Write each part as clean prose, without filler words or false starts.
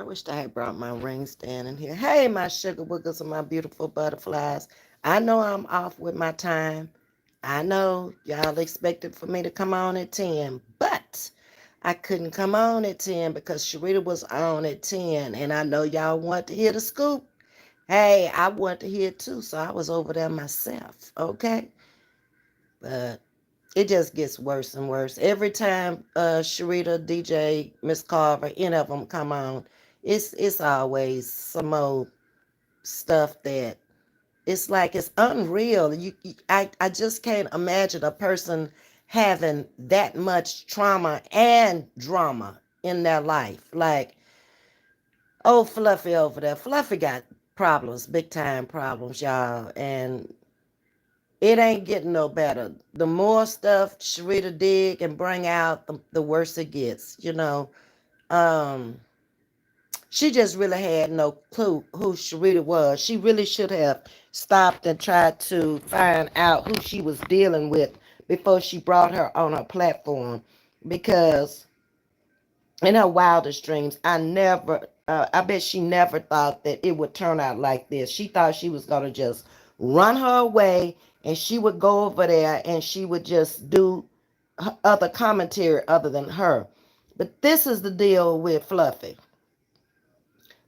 wished I had brought my ring stand in here. Hey, my sugar woogers and my beautiful butterflies. I know I'm off with my time. I know y'all expected for me to come on at 10, but I couldn't come on at 10 because Sharita was on at 10, and I know y'all want to hear the scoop. Hey, I want to hear it too, so I was over there myself, okay? But it just gets worse and worse. Every time Sharita, DJ, Miss Carver, any of them come on, it's always some old stuff that it's like it's unreal. I just can't imagine a person having that much trauma and drama in their life. Like, oh, Fluffy over there. Fluffy got problems, big time problems, y'all. And it ain't getting no better. The more stuff Sharita dig and bring out, the worse it gets. Um, she just really had no clue who Sharita was. She really should have stopped and tried to find out who she was dealing with before she brought her on her platform. Because in her wildest dreams, I bet she never thought that it would turn out like this. She thought she was going to just run her away and she would go over there and she would just do other commentary other than her. But this is the deal with Fluffy.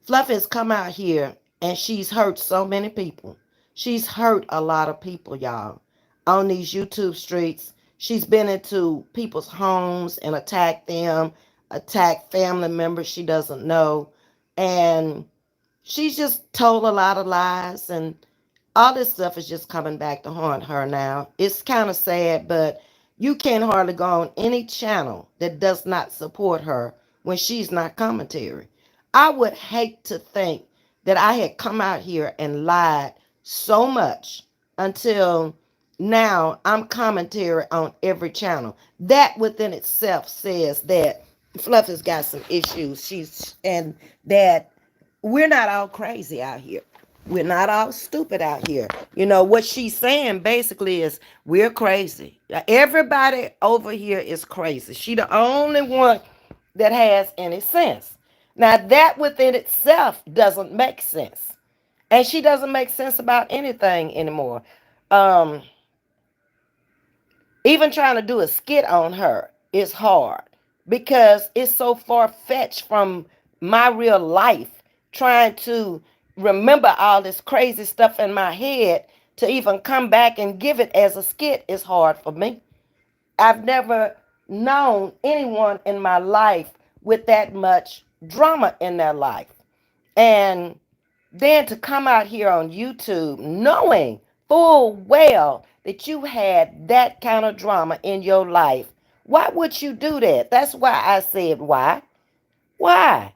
Fluffy has come out here and she's hurt so many people. She's hurt a lot of people, y'all, on these YouTube streets. She's been into people's homes and attacked them, attacked family members she doesn't know. And she's just told a lot of lies, and all this stuff is just coming back to haunt her now. It's kind of sad, but you can't hardly go on any channel that does not support her when she's not commentary. I would hate to think that I had come out here and lied so much until now I'm commentary on every channel. That within itself says that Fluffy's got some issues. And that we're not all crazy out here. We're not all stupid out here. What she's saying basically is we're crazy. Everybody over here is crazy. She the only one that has any sense. Now that within itself doesn't make sense. And she doesn't make sense about anything anymore. Um, Even trying to do a skit on her is hard because it's so far fetched from my real life. Trying to remember all this crazy stuff in my head to even come back and give it as a skit is hard for me. I've never known anyone in my life with that much drama in their life. And then to come out here on YouTube knowing full well that you had that kind of drama in your life, why would you do that? That's why I said why. Why?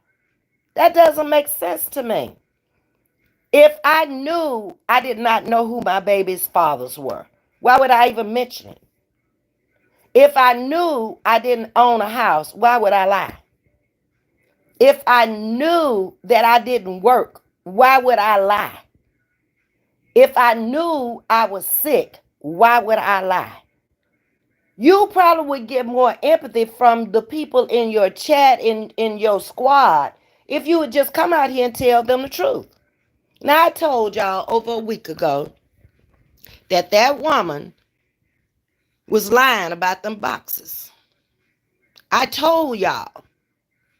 That doesn't make sense to me. If I knew I did not know who my baby's fathers were, why would I even mention it? If I knew I didn't own a house, why would I lie? If I knew that I didn't work, why would I lie? If I knew I was sick, why would I lie? You probably would get more empathy from the people in your chat, in your squad, if you would just come out here and tell them the truth. Now, I told y'all over a week ago that that woman was lying about them boxes. I told y'all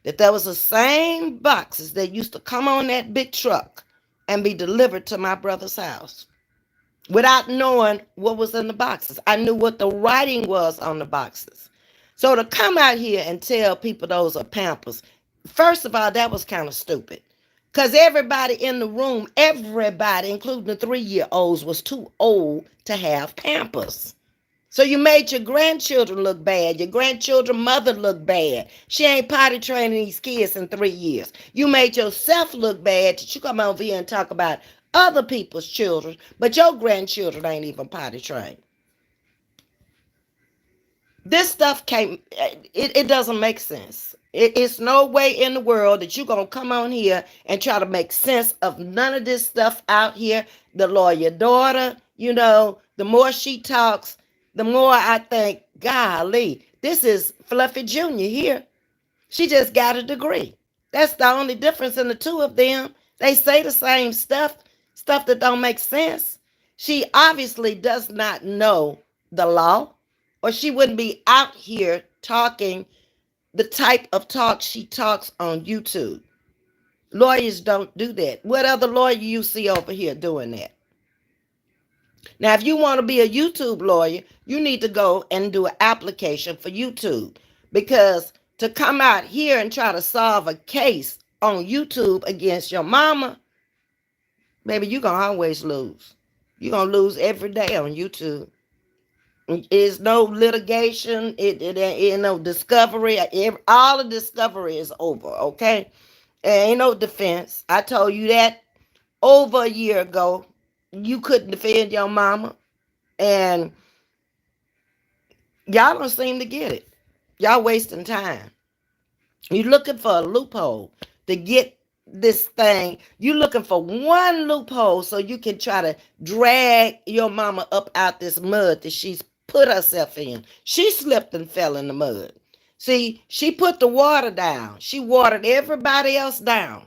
that there was the same boxes that used to come on that big truck and be delivered to my brother's house without knowing what was in the boxes. I knew what the writing was on the boxes. So to come out here and tell people those are Pampers, first of all, that was kind of stupid. Because everybody in the room, everybody, including the 3-year-olds, was too old to have Pampers. So you made your grandchildren look bad. Your grandchildren mother look bad. She ain't potty training these kids in 3 years. You made yourself look bad that you come over here and talk about other people's children, but your grandchildren ain't even potty trained. This stuff it doesn't make sense. It's no way in the world that you're going to come on here and try to make sense of none of this stuff out here. The lawyer daughter, the more she talks, the more I think, golly, this is Fluffy Jr. here. She just got a degree. That's the only difference in the two of them. They say the same stuff, stuff that don't make sense. She obviously does not know the law, or she wouldn't be out here talking the type of talk she talks on YouTube. Lawyers don't do that. What other lawyer you see over here doing that? Now, if you want to be a YouTube lawyer, you need to go and do an application for YouTube, because to come out here and try to solve a case on YouTube against your mama, baby, you're going to always lose. You're going to lose every day on YouTube. It's no litigation. It ain't no discovery. All the discovery is over, okay? Ain't no defense. I told you that over a year ago. You couldn't defend your mama. And y'all don't seem to get it. Y'all wasting time. You're looking for a loophole to get this thing. You're looking for one loophole so you can try to drag your mama up out this mud that she's put herself in. She slipped and fell in the mud. See, she put the water down. She watered everybody else down.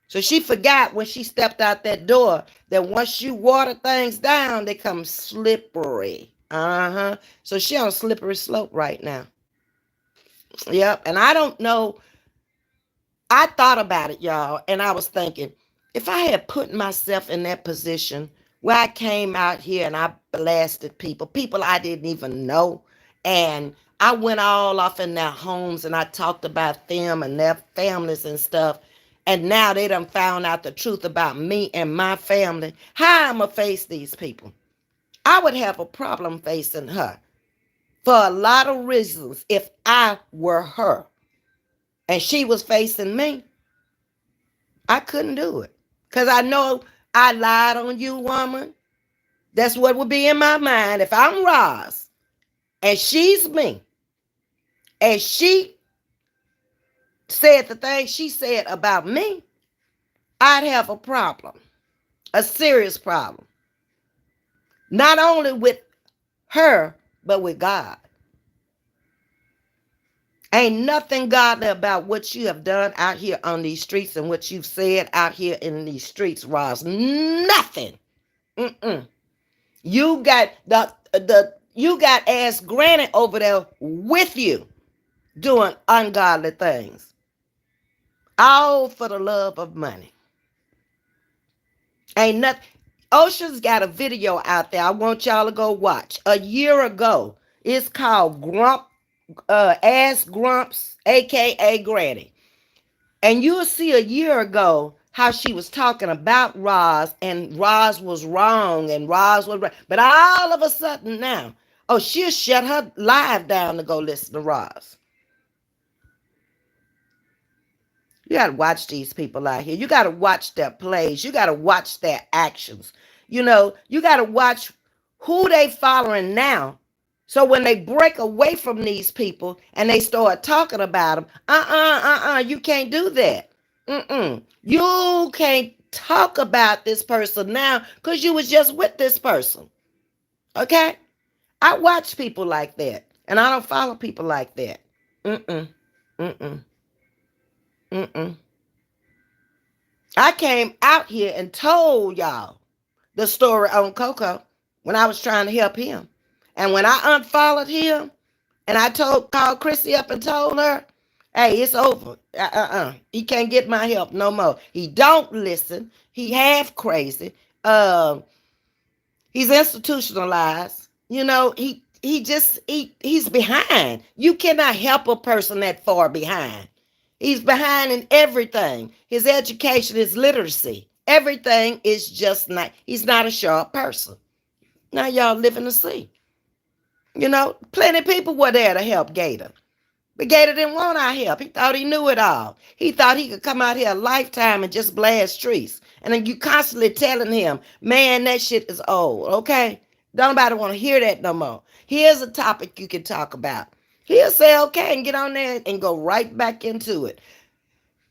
So she forgot when she stepped out that door that once you water things down, they come slippery. So she on a slippery slope right now. Yep. And I don't know. I thought about it, y'all, and I was thinking, if I had put myself in that position where I came out here and I blasted people I didn't even know, and I went all off in their homes and I talked about them and their families and stuff, and now they done found out the truth about me and my family, how I'm going to face these people? I would have a problem facing her for a lot of reasons if I were her and she was facing me. I couldn't do it because I know I lied on you, woman. That's what would be in my mind if I'm Roz and she's me, and she said the thing she said about me. I'd have a problem, a serious problem, not only with her, but with God. Ain't nothing godly about what you have done out here on these streets and what you've said out here in these streets, Roz. Nothing. You got you got ass granny over there with you doing ungodly things. All for the love of money. Ain't nothing. Ocean's got a video out there I want y'all to go watch. A year ago. It's called Ass Grumps, aka Granny. And you'll see a year ago how she was talking about Roz, and Roz was wrong, and Roz was right. But all of a sudden now, she'll shut her live down to go listen to Roz. You got to watch these people out here. You got to watch their plays. You got to watch their actions. You got to watch who they following now. So when they break away from these people and they start talking about them, you can't do that. You can't talk about this person now because you was just with this person. Okay? I watch people like that, and I don't follow people like that. I came out here and told y'all the story on Coco when I was trying to help him. And when I unfollowed him and I called Chrissy up and told her, hey, it's over. He can't get my help no more. He don't listen. He half crazy. He's institutionalized. He's behind. You cannot help a person that far behind. He's behind in everything. His education, his literacy, everything is just not, he's not a sharp person. Now y'all living to see. Plenty of people were there to help Gator. But Gator didn't want our help. He thought he knew it all. He thought he could come out here a lifetime and just blast streets. And then you constantly telling him, man, that shit is old, okay? Don't nobody want to hear that no more. Here's a topic you can talk about. He'll say, okay, and get on there and go right back into it.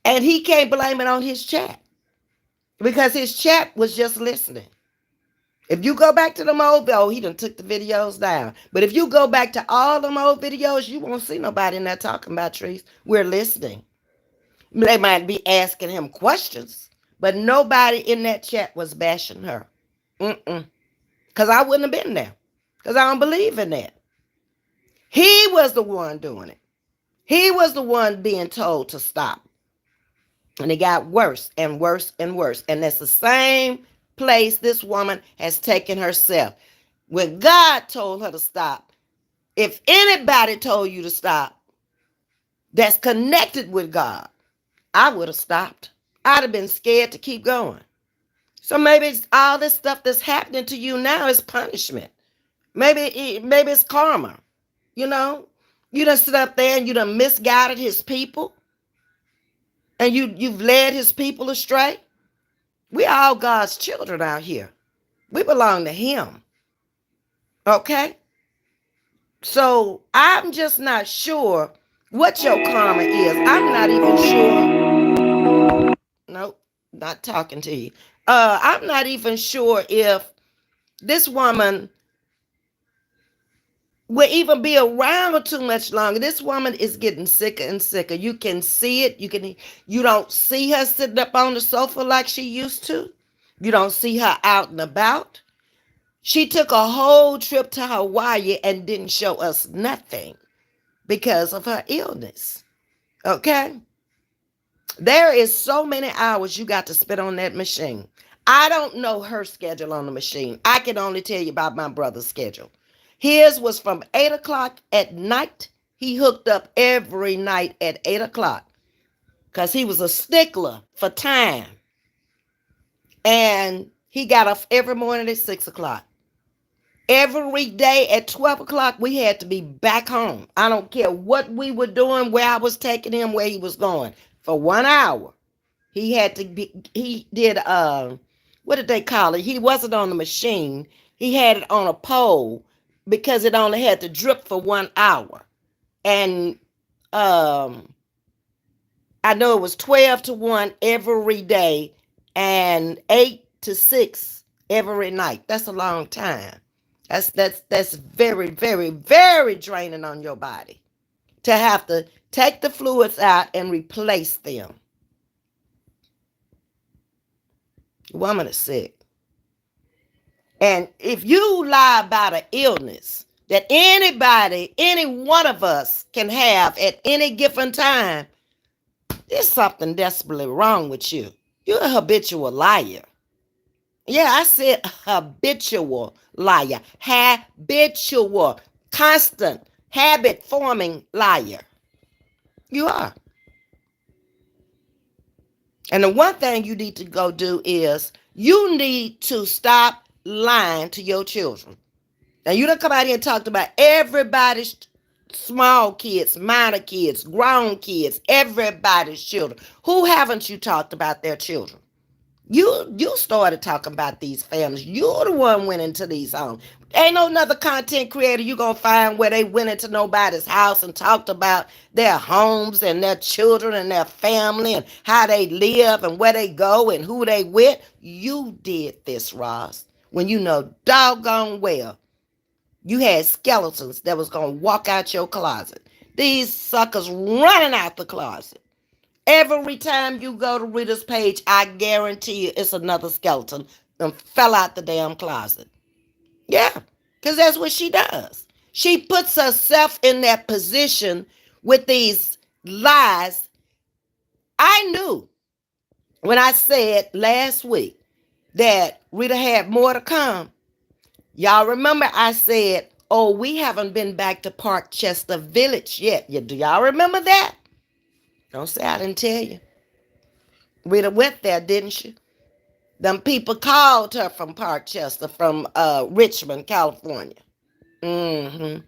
And he can't blame it on his chat because his chat was just listening. If you go back to them old, he done took the videos down. But if you go back to all them old videos, you won't see nobody in there talking about trees. We're listening. They might be asking him questions, but nobody in that chat was bashing her. Mm-mm. Because I wouldn't have been there. Because I don't believe in that. He was the one doing it. He was the one being told to stop. And it got worse and worse and worse. And that's the same place this woman has taken herself. When God told her to stop, if anybody told you to stop that's connected with God, I would have stopped. I'd have been scared to keep going. So maybe it's all this stuff that's happening to you now is punishment. Maybe it's karma. You know, you done sit up there and you done misguided his people, and you've led his people astray. We all God's children out here. We belong to him. Okay? So I'm just not sure what your karma is. I'm not even sure. Nope, not talking to you. I'm not even sure if this woman will even be around too much longer. This woman is getting sicker and sicker. You can see it. You don't see her sitting up on the sofa like she used to. You don't see her out and about. She took a whole trip to Hawaii and didn't show us nothing because of her illness. Okay? There is so many hours you got to spend on that machine. I don't know her schedule on the machine. I can only tell you about my brother's schedule. His was from 8 o'clock at night. He hooked up every night at 8 o'clock because he was a stickler for time. And he got up every morning at 6 o'clock. Every day at 12 o'clock, we had to be back home. I don't care what we were doing, where I was taking him, where he was going. For 1 hour, he had to be, he did, what did they call it? He wasn't on the machine. He had it on a pole because it only had to drip for 1 hour. And I know it was 12 to 1 every day and 8 to 6 every night. That's a long time. That's very, very, very draining on your body to have to take the fluids out and replace them. The woman is sick. And if you lie about an illness that anybody, any one of us can have at any given time, there's something desperately wrong with you. You're a habitual liar. Yeah, I said habitual liar. Habitual, constant, habit forming liar. You are. And the one thing you need to go do is you need to stop lying to your children. Now, you done come out here and talked about everybody's small kids, minor kids, grown kids, everybody's children. Who haven't you talked about their children? You started talking about these families. You're the one went into these homes. Ain't no another content creator you gonna find where they went into nobody's house and talked about their homes and their children and their family and how they live and where they go and who they with. You did this, Ross, when you know doggone well you had skeletons that was gonna walk out your closet. These suckers running out the closet. Every time you go to Rita's page, I guarantee you it's another skeleton that fell out the damn closet. Yeah, because that's what she does. She puts herself in that position with these lies. I knew when I said last week that Rita had more to come. Y'all remember I said, oh, we haven't been back to Parkchester Village yet. Do y'all remember that? Don't say I didn't tell you. Rita went there, didn't she? Them people called her from Parkchester, from Richmond, California. Mm-hmm.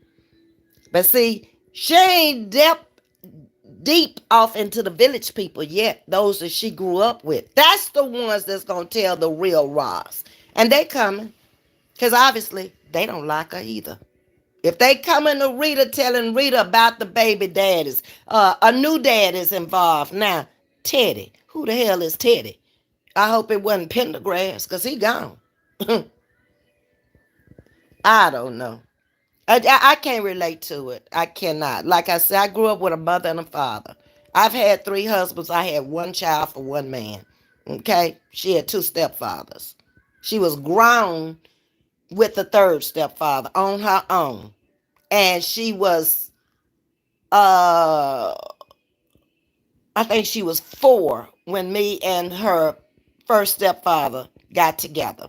But see, she ain't deep off into the village people yet, those that she grew up with. That's the ones that's going to tell the real Ross. And they coming, because obviously they don't like her either. If they coming to Rita telling Rita about the baby daddies, a new dad is involved now. Teddy. Who the hell is Teddy? I hope it wasn't Pendergrass, because he gone. I don't know. I can't relate to it. I cannot. Like I said, I grew up with a mother and a father. I've had three husbands. I had one child for one man. Okay? She had two stepfathers. She was grown with the third stepfather on her own. And she was, uh, I think she was 4 when me and her first stepfather got together.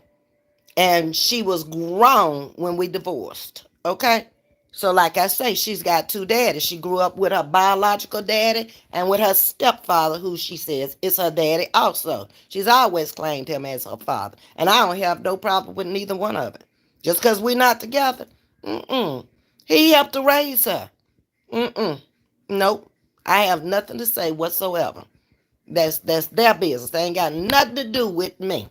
And she was grown when we divorced. Okay? So, like I say, she's got two daddies. She grew up with her biological daddy and with her stepfather, who she says is her daddy also. She's always claimed him as her father. And I don't have no problem with neither one of it. Just because we're not together. Mm-mm. He helped to raise her. Mm-mm. Nope. I have nothing to say whatsoever. That's their business. They ain't got nothing to do with me.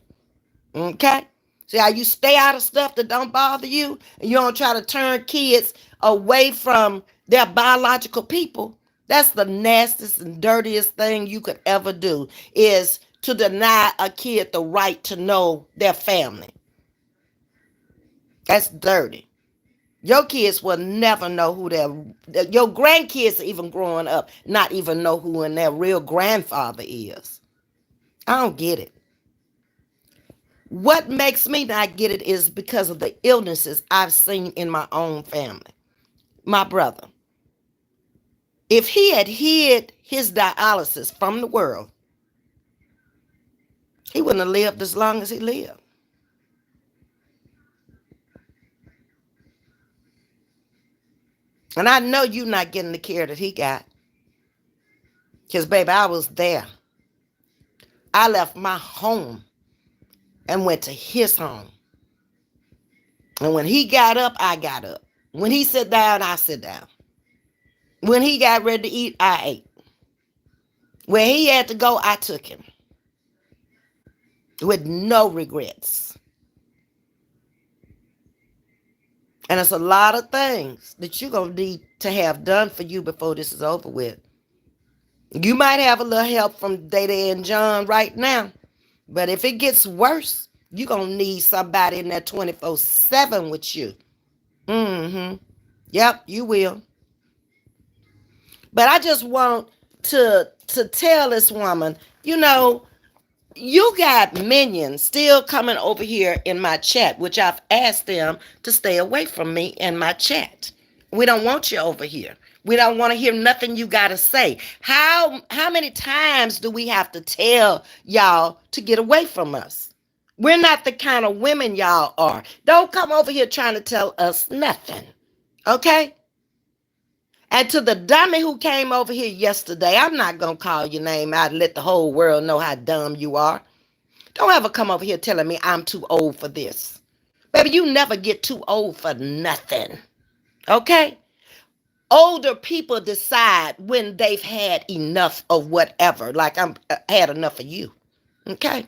Okay? See how you stay out of stuff that don't bother you, and you don't try to turn kids away from their biological people. That's the nastiest and dirtiest thing you could ever do, is to deny a kid the right to know their family. That's dirty. Your kids will never know who your grandkids even growing up not even know who their real grandfather is. I don't get it. What makes me not get it is because of the illnesses I've seen in my own family. My brother, if he had hid his dialysis from the world, he wouldn't have lived as long as he lived. And I know you're not getting the care that he got. Because, baby, I was there. I left my home and went to his home. And when he got up, I got up. When he sat down, I sat down. When he got ready to eat, I ate. When he had to go, I took him with no regrets. And it's a lot of things that you're going to need to have done for you before this is over with. You might have a little help from Dada and John right now, but if it gets worse, you're going to need somebody in there 24/7 with you. Mm-hmm. Yep, you will. But I just want to tell this woman, you got minions still coming over here in my chat, which I've asked them to stay away from me in my chat. We don't want you over here. We don't want to hear nothing you got to say. How many times do we have to tell y'all to get away from us? We're not the kind of women y'all are. Don't come over here trying to tell us nothing. Okay? And to the dummy who came over here yesterday, I'm not going to call your name out and let the whole world know how dumb you are. Don't ever come over here telling me I'm too old for this. Baby, you never get too old for nothing. Okay? Older people decide when they've had enough of whatever. Like I'm had enough of you. Okay?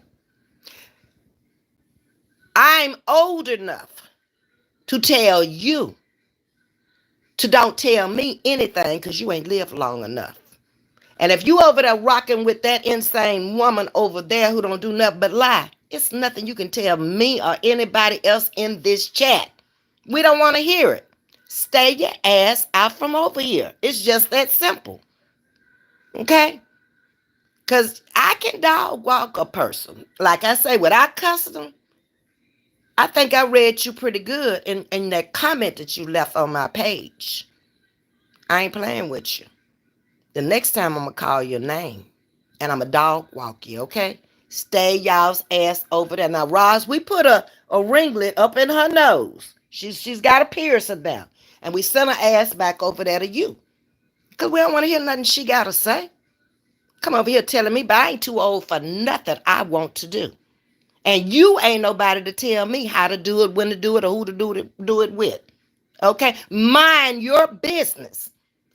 I'm old enough to tell you to don't tell me anything because you ain't lived long enough. And if you over there rocking with that insane woman over there who don't do nothing but lie, it's nothing you can tell me or anybody else in this chat. We don't want to hear it. Stay your ass out from over here. It's just that simple. Okay? Because I can dog walk a person. Like I say, without cussing them, I think I read you pretty good in that comment that you left on my page. I ain't playing with you. The next time I'm going to call your name and I'm a dog walk you, okay? Stay y'all's ass over there. Now, Roz, we put a ringlet up in her nose. She's got a piercing now. And we sent her ass back over there to you. Because we don't want to hear nothing she got to say. Come over here telling me, but I ain't too old for nothing I want to do. And you ain't nobody to tell me how to do it, when to do it, or who to do it with. Okay? Mind your business.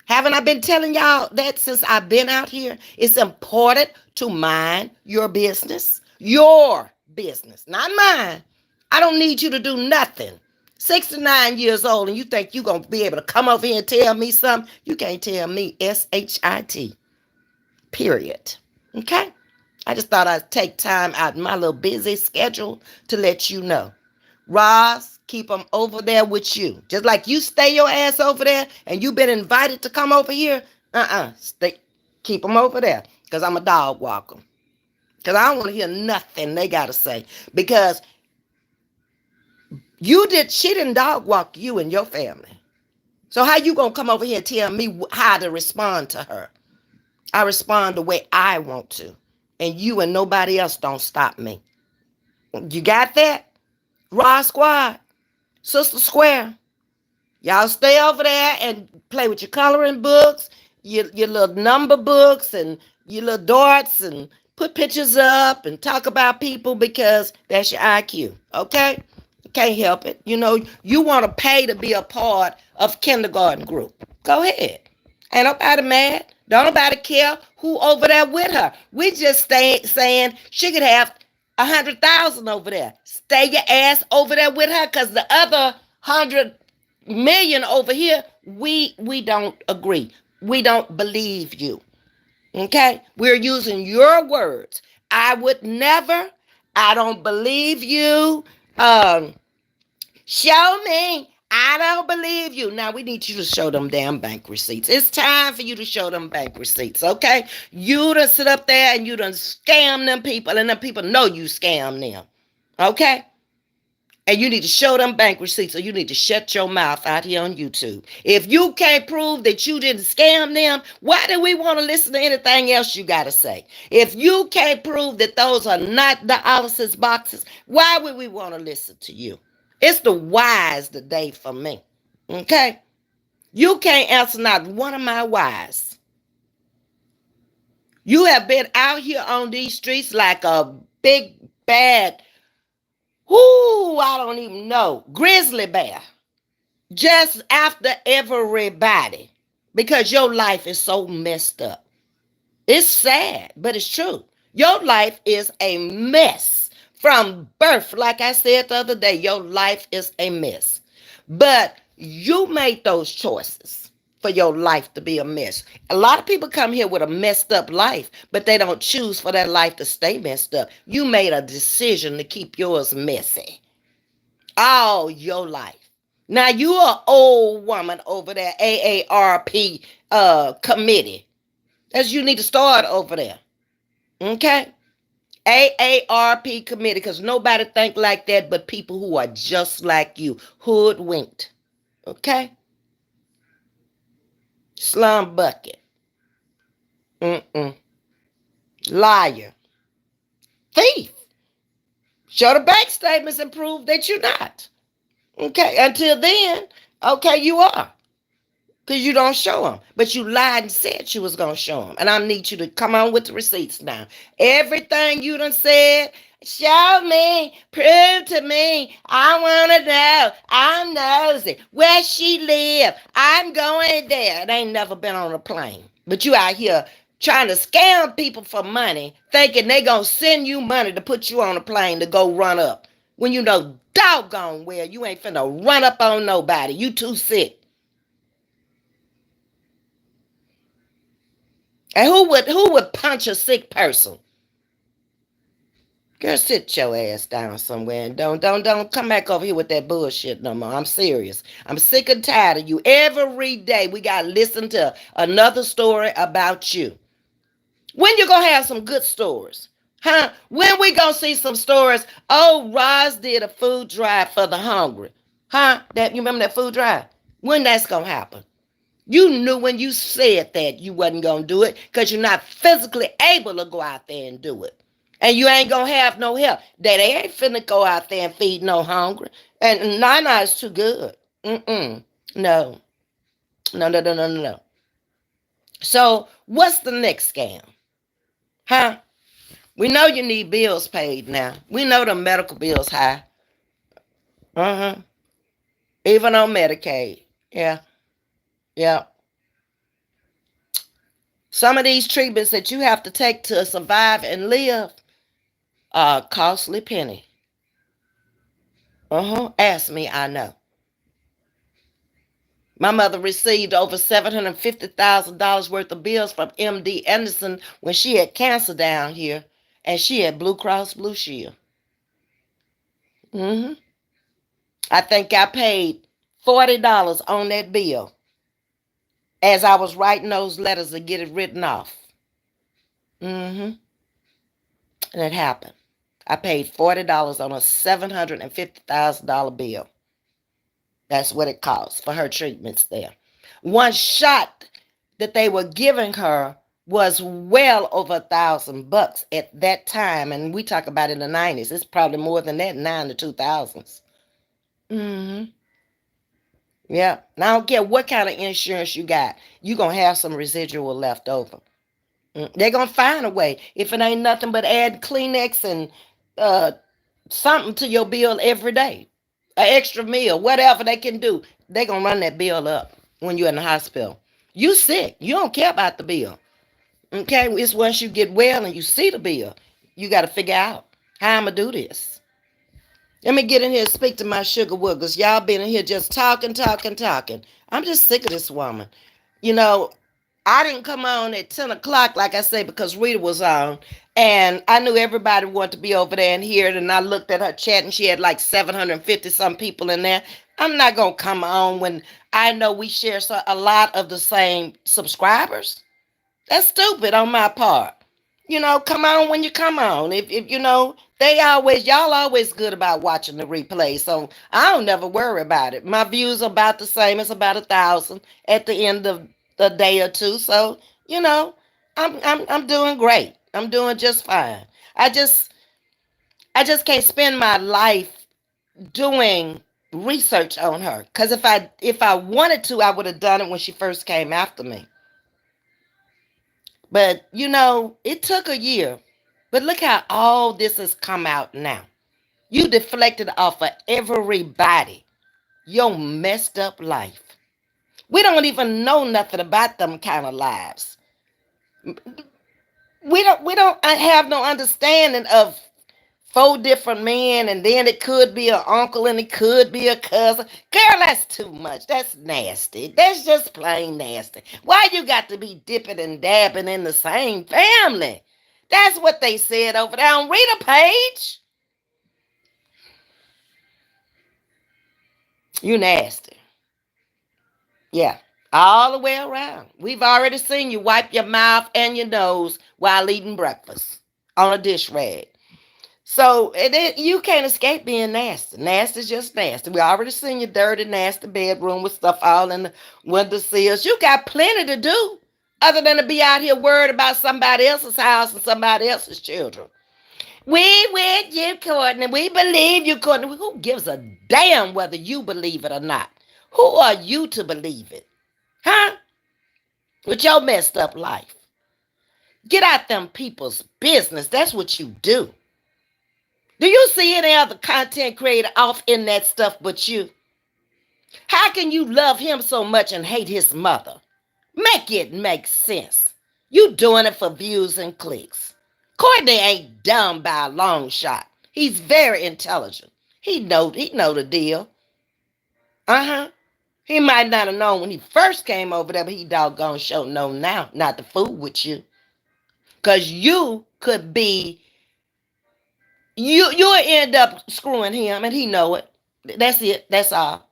Haven't I been telling y'all that since I've been out here? It's important to mind your business. Your business, not mine. I don't need you to do nothing. 69 years old and you think you're going to be able to come over here and tell me something? You can't tell me SHIT. Period. Okay? I just thought I'd take time out of my little busy schedule to let you know. Roz, keep them over there with you. Just like you stay your ass over there and you've been invited to come over here. Stay. Keep them over there because I'm a dog walker. Because I don't want to hear nothing they got to say. Because she didn't dog walk you and your family. So how you going to come over here and tell me how to respond to her? I respond the way I want to. And you and nobody else don't stop me. You got that? Raw Squad, Sister Square. Y'all stay over there and play with your coloring books, your little number books, and your little darts, and put pictures up and talk about people because that's your IQ. Okay? You can't help it. You know, you want to pay to be a part of kindergarten group. Go ahead. Ain't nobody mad. Don't nobody care who over there with her. We just saying she could have 100,000 over there. Stay your ass over there with her, because the other 100 million over here, we don't agree. We don't believe you. Okay? We're using your words. I would never. I don't believe you. Show me. I don't believe you. Now we need you to show them damn bank receipts. It's time for you to show them bank receipts, okay? You done sit up there and you done scam them people, and them people know you scam them, okay? And you need to show them bank receipts, or you need to shut your mouth out here on YouTube. If you can't prove that you didn't scam them, why do we want to listen to anything else you got to say? If you can't prove that those are not the Alice's boxes, why would we want to listen to you? It's the whys today for me. Okay? You can't answer not one of my whys. You have been out here on these streets like a big bad, I don't even know, grizzly bear. Just after everybody. Because your life is so messed up. It's sad, but it's true. Your life is a mess. From birth, like I said the other day, your life is a mess. But you made those choices for your life to be a mess. A lot of people come here with a messed up life, but they don't choose for that life to stay messed up. You made a decision to keep yours messy all your life. Now you are an old woman over there, AARP committee. That's you need to start over there. Okay? AARP committee, because nobody think like that but people who are just like you. Hoodwinked. Okay? Slum bucket. Liar. Thief. Show the bank statements and prove that you're not. Okay? Until then, okay, you are. Because you don't show them. But you lied and said you was going to show them. And I need you to come on with the receipts now. Everything you done said, show me, prove to me. I want to know. I'm nosy. Where she live? I'm going there. It ain't never been on a plane. But you out here trying to scam people for money, thinking they going to send you money to put you on a plane to go run up. When you know doggone well you ain't finna run up on nobody. You too sick. And who would punch a sick person? Girl, sit your ass down somewhere and don't come back over here with that bullshit no more. I'm serious. I'm sick and tired of you. Every day we gotta listen to another story about you. When you gonna have some good stories? Huh? When we gonna see some stories? Oh, Roz did a food drive for the hungry. Huh? You remember that food drive? When that's gonna happen? You knew when you said that you wasn't going to do it because you're not physically able to go out there and do it. And you ain't going to have no help. They ain't finna go out there and feed no hungry. And Nana is too good. No. No. So what's the next scam? Huh? We know you need bills paid now. We know the medical bills high. Even on Medicaid. Yeah. Some of these treatments that you have to take to survive and live are a costly penny. Ask me, I know. My mother received over $750,000 worth of bills from MD Anderson when she had cancer down here, and she had Blue Cross Blue Shield. I think I paid $40 on that bill as I was writing those letters to get it written off. Mm-hmm. And it happened. I paid $40 on a $750,000 bill. That's what it cost for her treatments there. One shot that they were giving her was well over $1,000 at that time, and we talk about in the 90s. It's probably more than that now in the 2000s. Mm-hmm. Yeah. And I don't care what kind of insurance you got, you're gonna have some residual left over. They're gonna find a way. If it ain't nothing but add Kleenex and uh, something to your bill every day, an extra meal, whatever they can do, they gonna run that bill up when you're in the hospital. You sick, you don't care about the bill. Okay, it's once you get well and you see the bill, you got to figure out how I'm gonna do this. Let me get in here and speak to my sugar woogers. Y'all been in here just talking, talking, talking. I'm just sick of this woman. You know, I didn't come on at 10 o'clock, like I say, because Rita was on. And I knew everybody wanted to be over there and hear it. And I looked at her chat and she had like 750 some people in there. I'm not going to come on when I know we share a lot of the same subscribers. That's stupid on my part. Come on when you come on. If y'all always good about watching the replay. So I don't never worry about it. My views are about the same. It's about 1,000 at the end of the day or two. So, you know, I'm doing great. I'm doing just fine. I just I just can't spend my life doing research on her. Cause if I wanted to, I would have done it when she first came after me. But it took a year. But look how all this has come out now. You deflected off of everybody your messed up life. We don't even know nothing about them kind of lives. We don't have no understanding of four different men, and then it could be an uncle and it could be a cousin. Girl, that's too much. That's nasty. That's just plain nasty. Why you got to be dipping and dabbing in the same family? That's what they said over there on Rita page. You nasty. Yeah. All the way around. We've already seen you wipe your mouth and your nose while eating breakfast on a dish rag. So you can't escape being nasty. Nasty's just nasty. We already seen your dirty, nasty bedroom with stuff all in the window sills. You got plenty to do other than to be out here worried about somebody else's house and somebody else's children. We with you, Courtney. We believe you, Courtney. Who gives a damn whether you believe it or not? Who are you to believe it? Huh? With your messed up life. Get out them people's business. That's what you do. Do you see any other content creator off in that stuff but you? How can you love him so much and hate his mother? Make it make sense. You doing it for views and clicks. Courtney ain't dumb by a long shot. He's very intelligent. He know the deal. Uh-huh. He might not have known when he first came over there, but he doggone sure know now not to fool with you. Cause you could be you'll end up screwing him and he know it. That's it. That's all.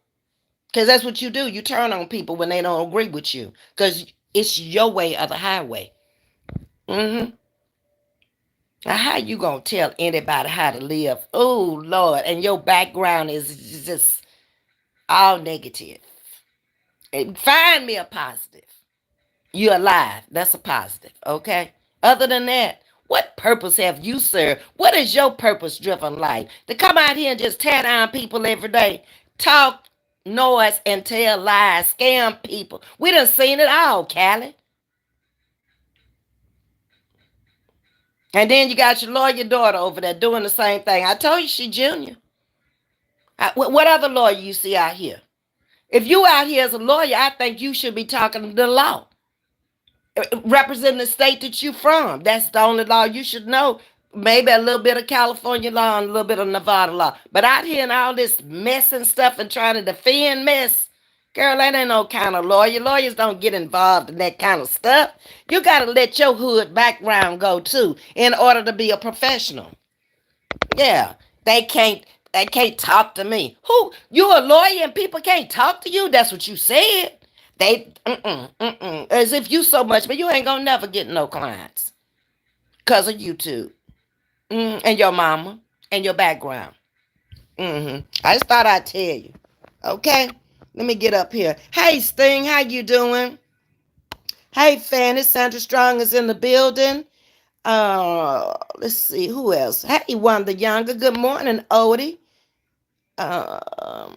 Cause that's what you do. You turn on people when they don't agree with you. Cause it's your way or the highway. Mm-hmm. Now how you gonna tell anybody how to live? Oh Lord, and your background is just all negative. Find me a positive. You're alive. That's a positive. Okay. Other than that, what purpose have you served? What is your purpose driven life? To come out here and just tear down people every day, talk noise and tell lies, scam people. We done seen it all, Callie. And then you got your lawyer daughter over there doing the same thing. I told you she junior. What other lawyer you see out here? If you out here as a lawyer, I think you should be talking the law, representing the state that you from. That's the only law you should know. Maybe a little bit of California law and a little bit of Nevada law. But out here and all this mess and stuff and trying to defend mess, girl, that ain't no kind of lawyer. Lawyers don't get involved in that kind of stuff. You got to let your hood background go too in order to be a professional. Yeah, they can't. They can't talk to me. Who? You a lawyer and people can't talk to you? That's what you said. They, as if you so much, but you ain't gonna never get no clients. because of YouTube. And your mama and your background. I just thought I'd tell you. Okay? Let me get up here. Hey, Sting, how you doing? Hey, Fanny, Sandra Strong is in the building. Let's see, who else? Hey, Wanda Younger. Good morning, Odie. Um,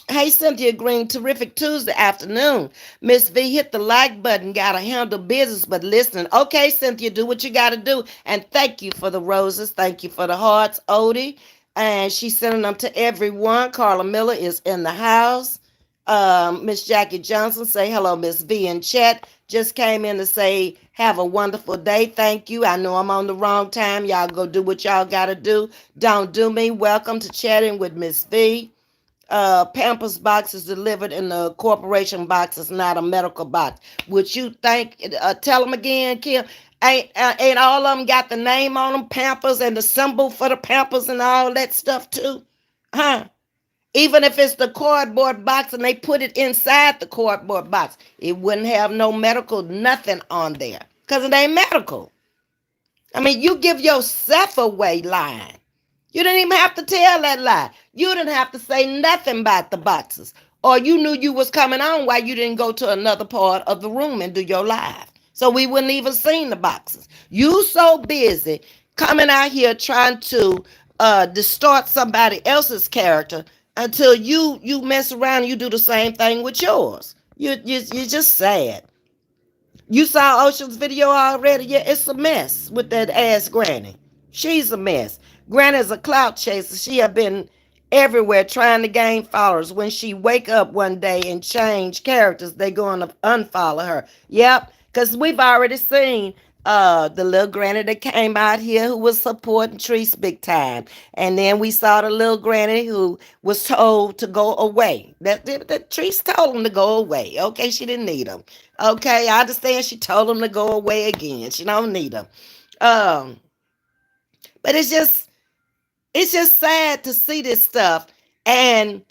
Hey, Cynthia Green, terrific Tuesday afternoon. Miss V hit the like button, gotta handle business, but listening. Okay, Cynthia, do what you gotta do. And thank you for the roses. Thank you for the hearts, Odie. And she's sending them to everyone. Carla Miller is in the house. Miss Jackie Johnson, say hello, Miss V in chat. Just came in to say, have a wonderful day. Thank you. I know I'm on the wrong time. Y'all go do what y'all gotta do. Don't do me. Welcome to chatting with Miss V. Pampers box is delivered in the corporation box. It's not a medical box. Would you think? Tell them again, Kim. Ain't all of them got the name on them? Pampers and the symbol for the Pampers and all that stuff too, huh? Even if it's the cardboard box and they put it inside the cardboard box, it wouldn't have no medical nothing on there because it ain't medical. I mean, you give yourself away lying. You didn't even have to tell that lie. You didn't have to say nothing about the boxes. Or you knew you was coming on while you didn't go to another part of the room and do your live. So we wouldn't even seen the boxes. You so busy coming out here trying to distort somebody else's character until you mess around and you do the same thing with yours. You're just sad. You saw Ocean's video already? Yeah, it's a mess with that ass granny. She's a mess. Granny's a clout chaser. She have been everywhere trying to gain followers. When she wake up one day and change characters, they going to unfollow her. Yep, because we've already seen the little granny that came out here who was supporting Treese big time. And then we saw the little granny who was told to go away. That Treese told him to go away. Okay, she didn't need him. Okay, I understand she told him to go away again. She don't need him. Um, but it's just sad to see this stuff. And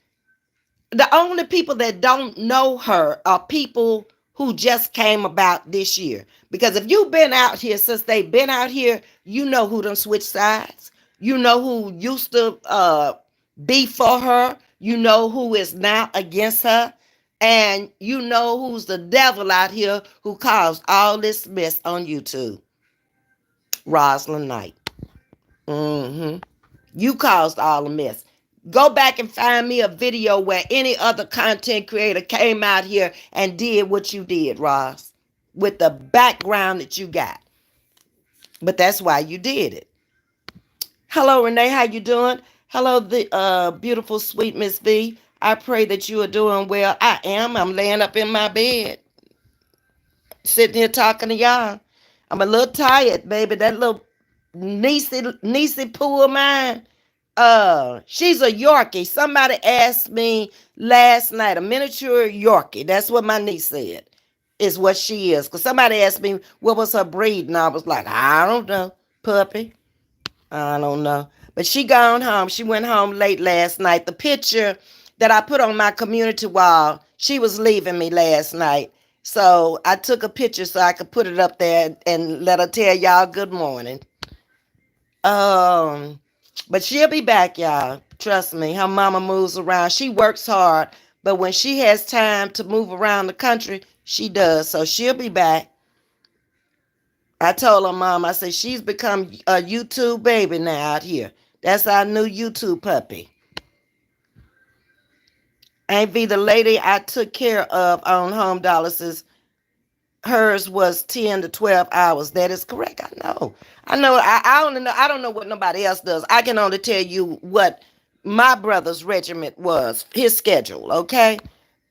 the only people that don't know her are people who just came about this year. Because if you've been out here since they've been out here, you know who done switched sides. You know who used to be for her. You know who is now against her. And you know who's the devil out here who caused all this mess on YouTube. Rosalind Knight. You caused all the mess. Go back and find me a video where any other content creator came out here and did what you did, Ross, with the background that you got. But that's why you did it. Hello, Renee. How you doing? Hello, the beautiful, sweet Miss V. I pray that you are doing well. I am. I'm laying up in my bed, sitting here talking to y'all. I'm a little tired, baby. That little niecey poo of mine. She's a Yorkie. Somebody asked me last night, a miniature Yorkie. That's what my niece said, is what she is. Because somebody asked me what was her breed, and I was like, I don't know. Puppy. I don't know. But she gone home. She went home late last night. The picture that I put on my community wall, she was leaving me last night. So I took a picture so I could put it up there and let her tell y'all good morning. But she'll be back, y'all. Trust me. Her mama moves around. She works hard, but when she has time to move around the country, she does. So she'll be back. I told her mom, I said, she's become a YouTube baby now out here. That's our new YouTube puppy. Ain't be the lady I took care of on Home Dollars. Hers was 10 to 12 hours. That is correct. I know. I don't know what nobody else does. I can only tell you what my brother's regiment was, his schedule, okay?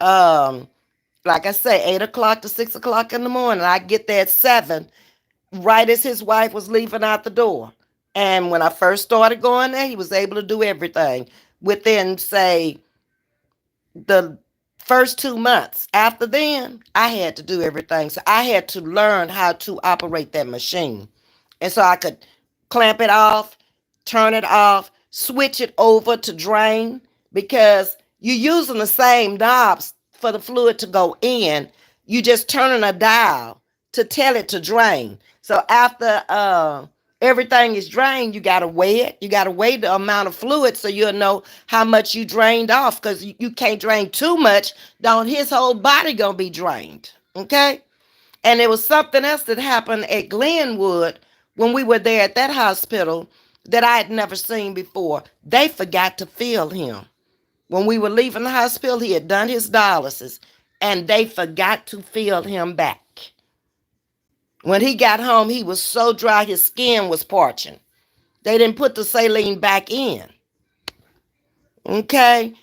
Like I say, 8 o'clock to 6 o'clock in the morning. I get there at 7, right as his wife was leaving out the door. And when I first started going there, he was able to do everything within, say, the first 2 months. After then, I had to do everything. So I had to learn how to operate that machine. And so I could clamp it off, turn it off, switch it over to drain, because you're using the same knobs for the fluid to go in. You just turning a dial to tell it to drain. So after everything is drained, you gotta weigh it. You gotta weigh the amount of fluid so you'll know how much you drained off. Because you can't drain too much. Don't his whole body gonna be drained. Okay. And there was something else that happened at Glenwood when we were there at that hospital that I had never seen before. They forgot to fill him. When we were leaving the hospital, he had done his dialysis, and they forgot to fill him back. When he got home, he was so dry his skin was parching. They didn't put the saline back in. Okay?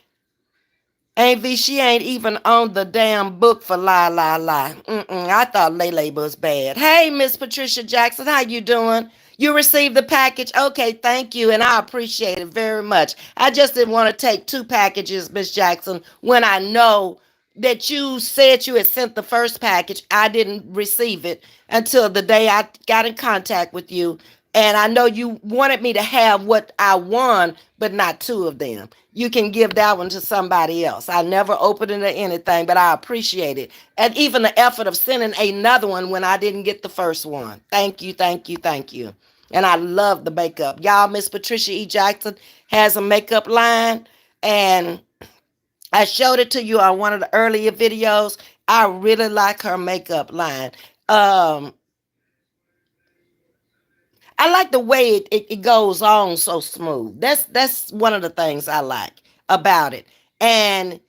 Amy, she ain't even on the damn book for La La La. I thought Lele was bad. Hey, Miss Patricia Jackson, how you doing? You received the package? Okay, thank you, and I appreciate it very much. I just didn't want to take two packages, Miss Jackson, when I know that you said you had sent the first package. I didn't receive it until the day I got in contact with you. And I know you wanted me to have what I won, but not two of them. You can give that one to somebody else. I never opened it or anything, but I appreciate it. And even the effort of sending another one when I didn't get the first one. Thank you, thank you, thank you. And I love the makeup. Y'all, Miss Patricia E. Jackson has a makeup line, and I showed it to you on one of the earlier videos. I really like her makeup line. Um, I like the way it goes on so smooth. That's one of the things I like about it. And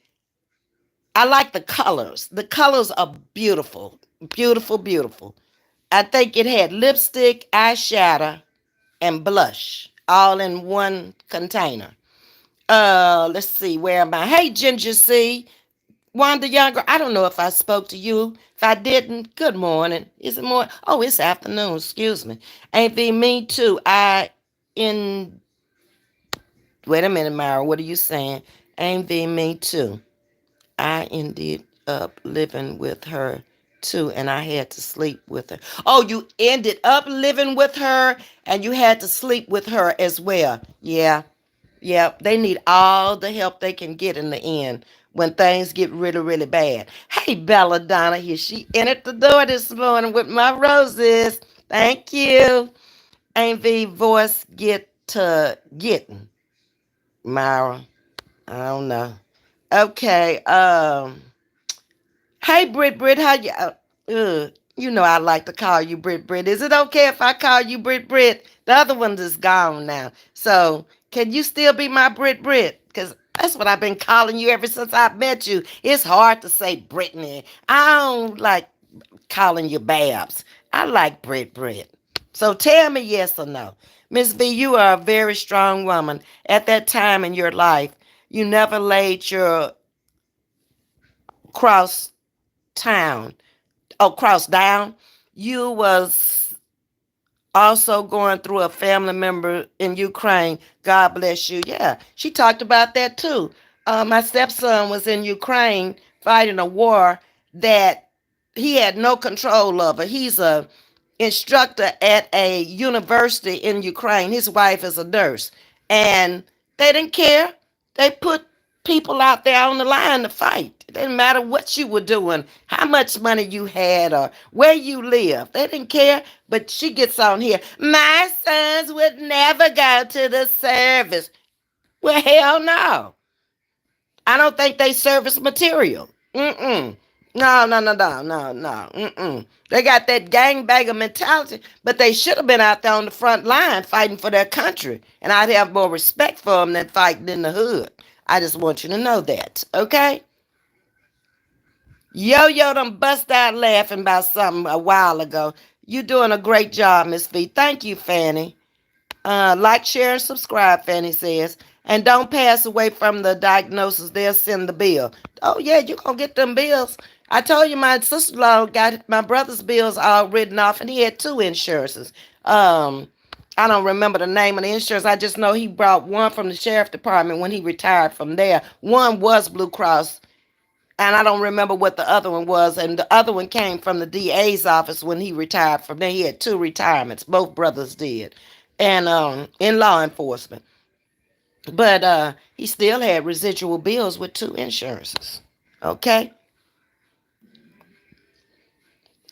I like the colors. The colors are beautiful. Beautiful, beautiful. I think it had lipstick, eyeshadow, and blush all in one container. Let's see, where am I? Hey, Ginger C. Wanda Younger, I don't know if I spoke to you. If I didn't, good morning. Is it morning? Oh, it's afternoon. Excuse me. Ain't be me too. In wait a minute, Myra. What are you saying? Ain't be me too. I ended up living with her too, and I had to sleep with her. Oh, you ended up living with her, and you had to sleep with her as well. Yeah, yeah, they need all the help they can get in the end when things get really, really bad. Hey, Belladonna, here she entered the door this morning with my roses. Thank you. Ain't the voice get to getting, Myra? I don't know. Okay. Hey, Brit, how you? You know I like to call you Brit. Is it okay if I call you Brit? The other one is gone now. So can you still be my Brit? Because that's what I've been calling you ever since I met you. It's hard to say Brittany. I don't like calling you Babs. I like Brit. So tell me yes or no. Miss V, you are a very strong woman. At that time in your life, you never laid your cross town cross down. You was also going through a family member in Ukraine. God bless you. Yeah, she talked about that too. My stepson was in Ukraine fighting a war that he had no control over. He's a instructor at a university in Ukraine. His wife is a nurse, and they didn't care. They put people out there on the line to fight. It didn't matter what you were doing, how much money you had, or where you lived. They didn't care. But she gets on here. My sons would never go to the service. Well, hell no. I don't think they service material. Mm-mm. No. Mm-mm. They got that gangbanger mentality, but they should have been out there on the front line fighting for their country. And I'd have more respect for them than fighting in the hood. I just want you to know that, okay? Yo done bust out laughing about something a while ago. You doing a great job, Miss V. Thank you, Fanny. Like, share, and subscribe, Fanny says. And don't pass away from the diagnosis. They'll send the bill. Oh, yeah, you going to get them bills. I told you my sister-in-law got my brother's bills all written off, and he had two insurances. I don't remember the name of the insurance. I just know he brought one from the sheriff department when he retired from there. One was Blue Cross, and I don't remember what the other one was. And the other one came from the DA's office when he retired from there. He had two retirements. Both brothers did. And in law enforcement. But he still had residual bills with two insurances. Okay?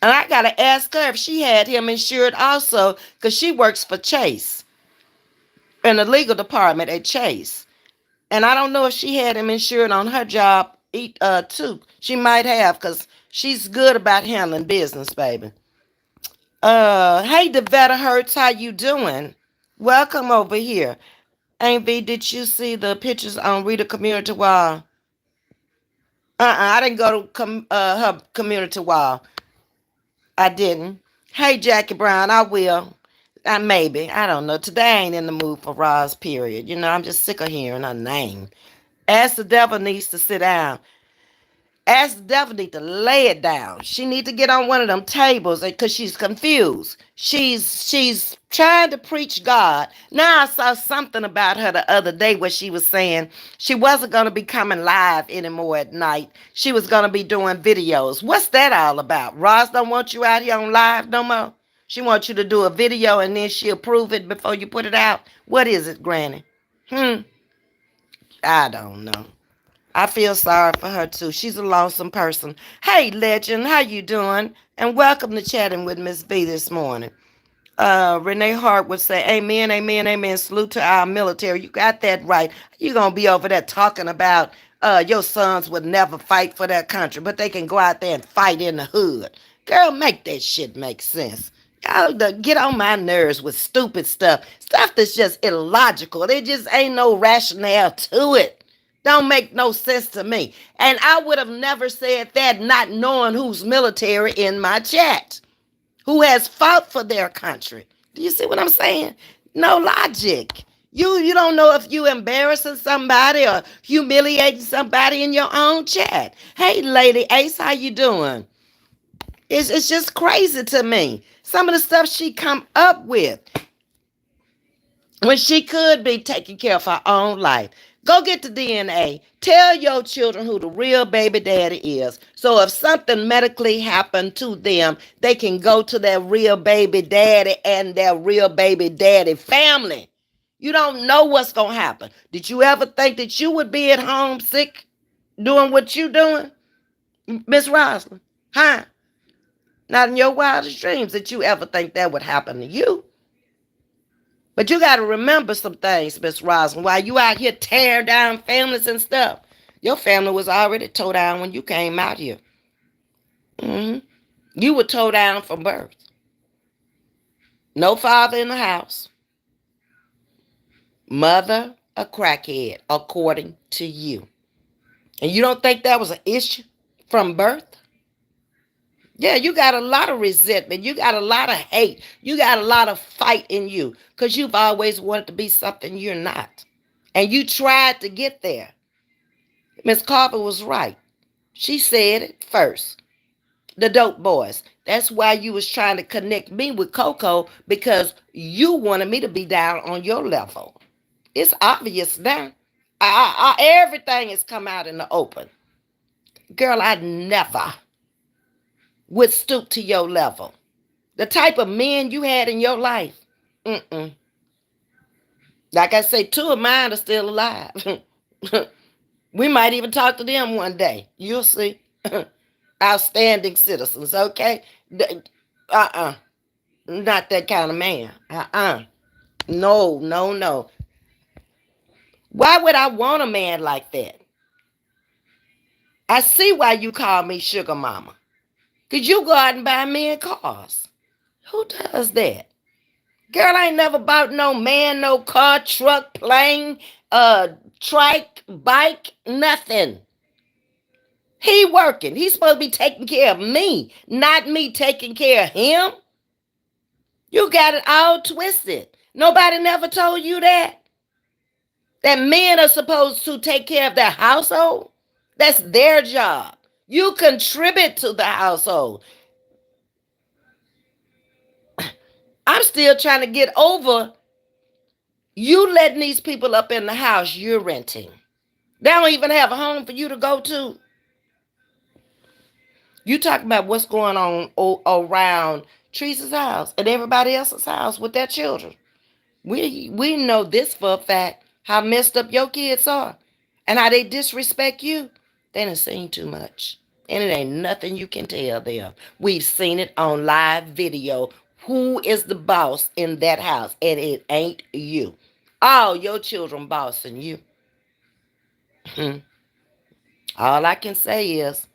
And I got to ask her if she had him insured also, because she works for Chase in the legal department at Chase. And I don't know if she had him insured on her job too. She might have, because she's good about handling business, baby. Hey, Devetta Hurts, how you doing? Welcome over here. Aunt V, did you see the pictures on Rita Community Wall? I didn't go to her community wall. I didn't. Hey, Jackie Brown, I will. Maybe. I don't know. Today I ain't in the mood for Roz, period. You know, I'm just sick of hearing her name. Ask the devil needs to sit down. Ask the devil need to lay it down. She need to get on one of them tables because she's confused. She's trying to preach God. Now I saw something about her the other day where she was saying she wasn't going to be coming live anymore at night. She was going to be doing videos. What's that all about? Ross don't want you out here on live no more. She wants you to do a video and then she'll approve it before you put it out. What is it, Granny? I don't know. I feel sorry for her too. She's a lonesome person. Hey, legend, how you doing? And welcome to chatting with Ms.V this morning. Renee Hart would say, amen, amen, amen. Salute to our military. You got that right. You're going to be over there talking about your sons would never fight for their country, but they can go out there and fight in the hood. Girl, make that shit make sense. Y'all get on my nerves with stupid stuff. Stuff that's just illogical. There just ain't no rationale to it. Don't make no sense to me. And I would have never said that not knowing who's military in my chat, who has fought for their country. Do you see what I'm saying? No logic. You don't know if you embarrassing somebody or humiliating somebody in your own chat. Hey, Lady Ace, how you doing? It's just crazy to me. Some of the stuff she come up with when she could be taking care of her own life. Go get the DNA. Tell your children who the real baby daddy is. So if something medically happened to them, they can go to their real baby daddy and their real baby daddy family. You don't know what's going to happen. Did you ever think that you would be at home sick doing what you doing, Miss Roslyn? Huh? Not in your wildest dreams did you ever think that would happen to you. But you got to remember some things, Miss Roslyn. While you out here tearing down families and stuff, your family was already tore down when you came out here. You were tore down from birth. No father in the house. Mother a crackhead, according to you. And you don't think that was an issue from birth? Yeah, you got a lot of resentment. You got a lot of hate. You got a lot of fight in you because you've always wanted to be something you're not. And you tried to get there. Miss Carver was right. She said it first. The dope boys. That's why you was trying to connect me with Coco, because you wanted me to be down on your level. It's obvious now. Everything has come out in the open. Girl, I never would stoop to your level. The type of men you had in your life. Like I say, two of mine are still alive. We might even talk to them one day. You'll see. Outstanding citizens, okay? Not that kind of man. No, no, no. Why would I want a man like that? I see why you call me sugar mama. Because you go out and buy men cars. Who does that? Girl, I ain't never bought no man, no car, truck, plane, trike, bike, nothing. He working. He's supposed to be taking care of me, not me taking care of him. You got it all twisted. Nobody never told you that? That men are supposed to take care of their household? That's their job. You contribute to the household. I'm still trying to get over you letting these people up in the house you're renting. They don't even have a home for you to go to. You talk about what's going on around Teresa's house and everybody else's house with their children. We know this for a fact, how messed up your kids are and how they disrespect you. They done seen too much. And it ain't nothing you can tell them. We've seen it on live video. Who is the boss in that house? And it ain't you. All your children bossing you. All I can say is,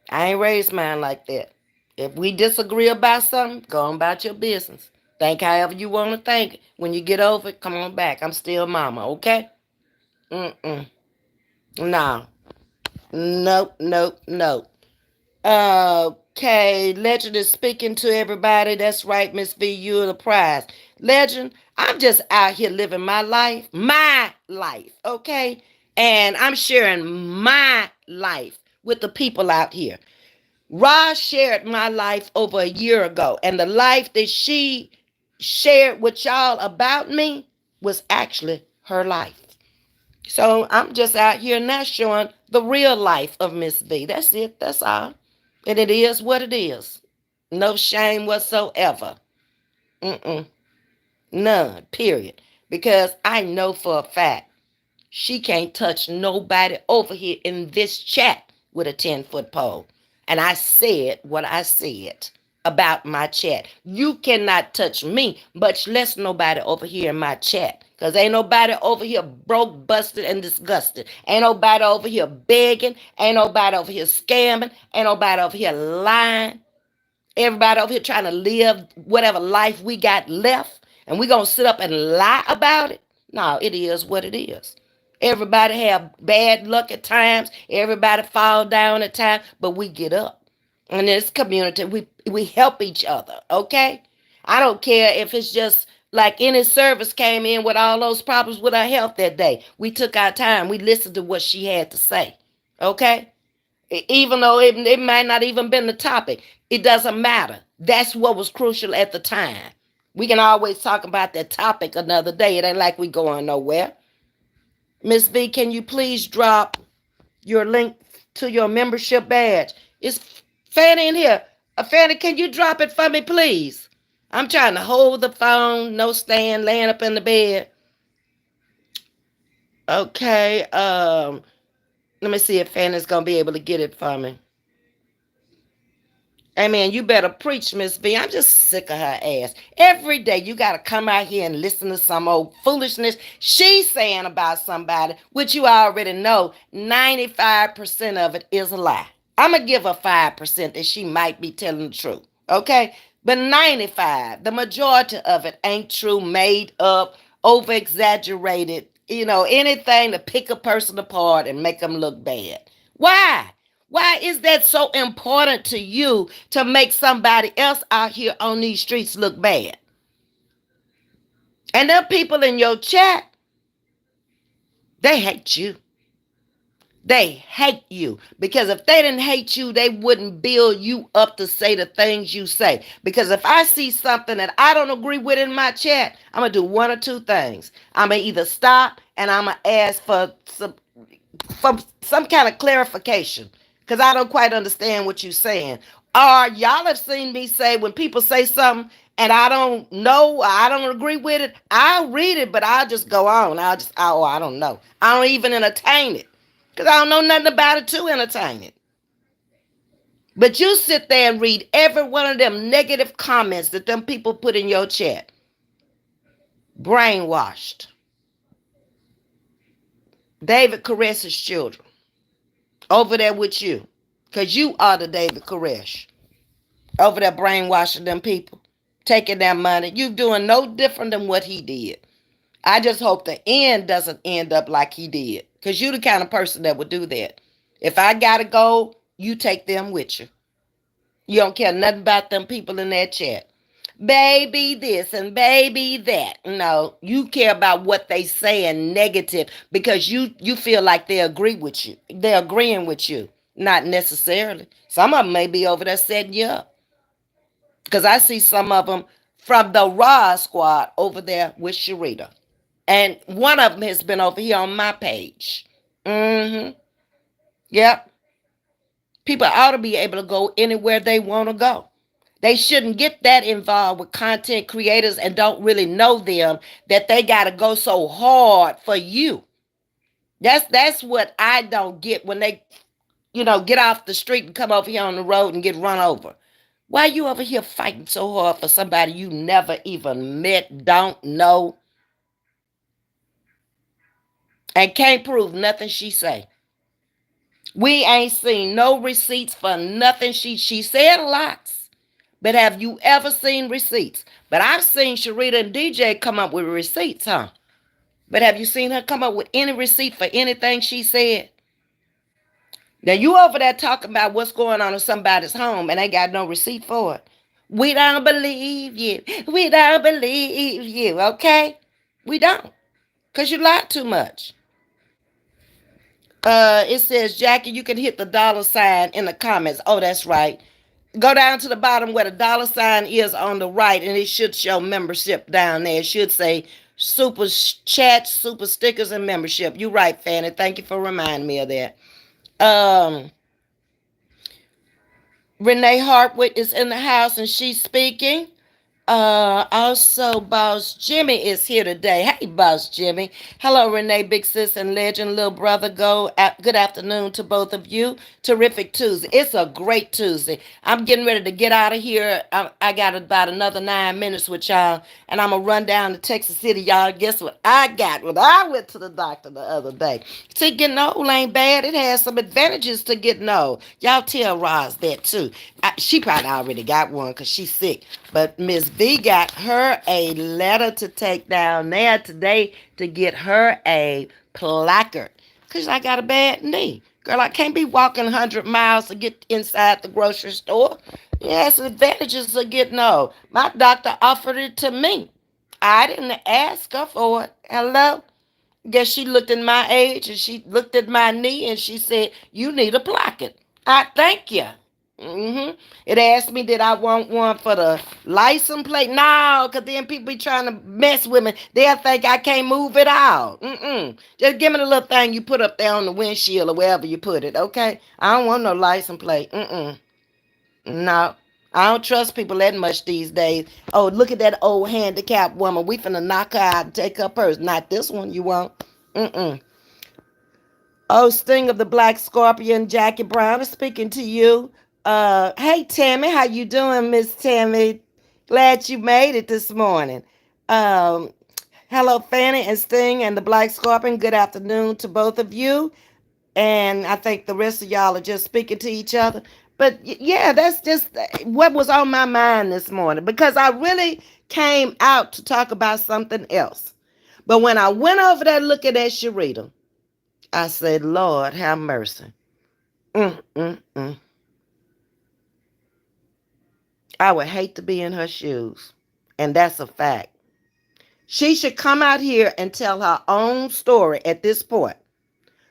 I ain't raised mine like that. If we disagree about something, go on about your business. Think however you want to think. When you get over it, come on back. I'm still mama, okay? Mm-mm. No. Nope, nope, nope. Okay, Legend is speaking to everybody. That's right, Ms.V, you're the prize. Legend, I'm just out here living my life, okay? And I'm sharing my life with the people out here. Roz shared my life over a year ago, and the life that she shared with y'all about me was actually her life. So I'm just out here now showing the real life of Miss V. That's it. That's all. And it is what it is. No shame whatsoever. Mm-mm. None. Period. Because I know for a fact she can't touch nobody over here in this chat with a 10-foot pole. And I said what I said about my chat. You cannot touch me, much less nobody over here in my chat. Because ain't nobody over here broke, busted, and disgusted. Ain't nobody over here begging. Ain't nobody over here scamming. Ain't nobody over here lying. Everybody over here trying to live whatever life we got left, and we gonna sit up and lie about it. No, it is what it is. Everybody have bad luck at times. Everybody fall down at times, but we get up. In this community, we help each other, okay? I don't care if it's just like any service came in with all those problems with her health that day. We took our time. We listened to what she had to say, okay? Even though it might not even been the topic, it doesn't matter. That's what was crucial at the time. We can always talk about that topic another day. It ain't like we going nowhere. Miss V, can you please drop your link to your membership badge? Is Fanny in here? Fanny, can you drop it for me, please? I'm trying to hold the phone, no stand, laying up in the bed. Okay, let me see if Fanny's gonna be able to get it for me. Amen. You better preach, Miss V. I'm just sick of her ass. Every day you got to come out here and listen to some old foolishness she's saying about somebody, which you already know 95% of it is a lie. I'm going to give her 5% that she might be telling the truth. Okay? But 95, the majority of it ain't true, made up, over exaggerated, anything to pick a person apart and make them look bad. Why? Why is that so important to you to make somebody else out here on these streets look bad? And them people in your chat, they hate you. They hate you. Because if they didn't hate you, they wouldn't build you up to say the things you say. Because if I see something that I don't agree with in my chat, I'm going to do one or two things. I'm going to either stop and I'm going to ask for some kind of clarification, because I don't quite understand what you're saying. Or y'all have seen me say, when people say something and I don't know, I don't agree with it, I'll read it, but I'll just go on. I don't know. I don't even entertain it, because I don't know nothing about it to entertain it. But you sit there and read every one of them negative comments that them people put in your chat. Brainwashed. David Koresh's children over there with you, because you are the David Koresh over there brainwashing them people, taking their money. You doing no different than what he did. I just hope the end doesn't end up like he did, because you the kind of person that would do that. If I gotta go, you take them with you. You don't care nothing about them people in that chat. Baby this and baby that. No, you care about what they saying negative, because you feel like they agree with you. They're agreeing with you. Not necessarily. Some of them may be over there setting you up. Because I see some of them from the Raw squad over there with Sharita. And one of them has been over here on my page. Mm-hmm. Yep. People ought to be able to go anywhere they want to go. They shouldn't get that involved with content creators and don't really know them, that they got to go so hard for you. That's what I don't get when they, get off the street and come over here on the road and get run over. Why you over here fighting so hard for somebody you never even met, don't know, and can't prove nothing she say? We ain't seen no receipts for nothing. She said lots, but have you ever seen receipts? But I've seen Sharita and DJ come up with receipts, huh? But have you seen her come up with any receipt for anything she said? Now you over there talking about what's going on in somebody's home and they got no receipt for it. We don't believe you. We don't believe you, okay? We don't. Because you lied too much. It says, Jackie, you can hit the dollar sign in the comments. Oh, that's right. Go down to the bottom where the dollar sign is on the right, and it should show membership down there. It should say super chat, super stickers, and membership. You're right, Fanny. Thank you for reminding me of that. Um, Renee Hartwick is in the house, and she's speaking. Also, Boss Jimmy is here today. Hey, Boss Jimmy. Hello, Renee, Big Sis, and Legend, little brother. Good afternoon to both of you. Terrific Tuesday. It's a great Tuesday. I'm getting ready to get out of here. I got about another 9 minutes with y'all, and I'm going to run down to Texas City. Y'all, guess what I got when I went to the doctor the other day? See, getting old ain't bad. It has some advantages to getting old. Y'all tell Roz that, too. She probably already got one because she's sick. But Ms.V got her a letter to take down there today to get her a placard. Because I got a bad knee. Girl, I can't be walking 100 miles to get inside the grocery store. Yes, advantages of getting old. My doctor offered it to me. I didn't ask her for it. Hello? Guess she looked at my age and she looked at my knee and she said, you need a placard. I thank you. It asked me, did I want one for the license plate? No, because then people be trying to mess with me. They'll think I can't move it out. Just give me the little thing you put up there on the windshield or wherever you put it, okay? I don't want no license plate. No. I don't trust people that much these days. Oh, look at that old handicapped woman. We finna knock her out and take her purse. Not this one, you won't. Oh, Sting of the Black Scorpion, Jackie Brown is speaking to you. Hey Tammy, how you doing, Miss Tammy? Glad you made it this morning. Um, Hello, Fanny and Sting and the Black Scorpion. Good afternoon to both of you. And I think the rest of y'all are just speaking to each other. But yeah, that's just what was on my mind this morning because I really came out to talk about something else. But when I went over there looking at Sharita, I said, Lord, have mercy. Mm, mm, mm. I would hate to be in her shoes. And that's a fact. She should come out here and tell her own story at this point.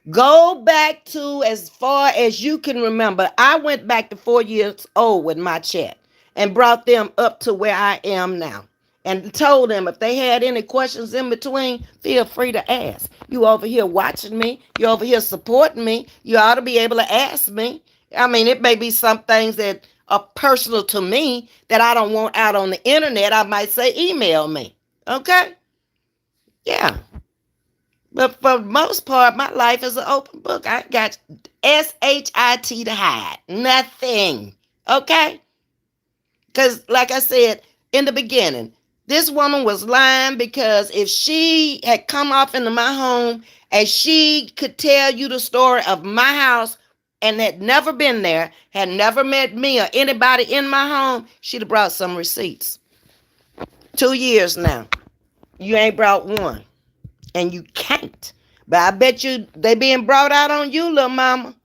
Go back to as far as you can remember. I went back to 4 years old with my chat and brought them up to where I am now. And told them if they had any questions in between, feel free to ask. You over here watching me. You over here supporting me. You ought to be able to ask me. I mean, it may be some things that are personal to me that I don't want out on the internet. I might say email me. Okay? Yeah. But for the most part, my life is an open book. I got SHIT to hide. Nothing. Okay? Because, like I said in the beginning, this woman was lying because if she had come off into my home and she could tell you the story of my house and had never been there, had never met me or anybody in my home, she'd have brought some receipts. 2 years now. You ain't brought one. And you can't. But I bet you they being brought out on you, little mama.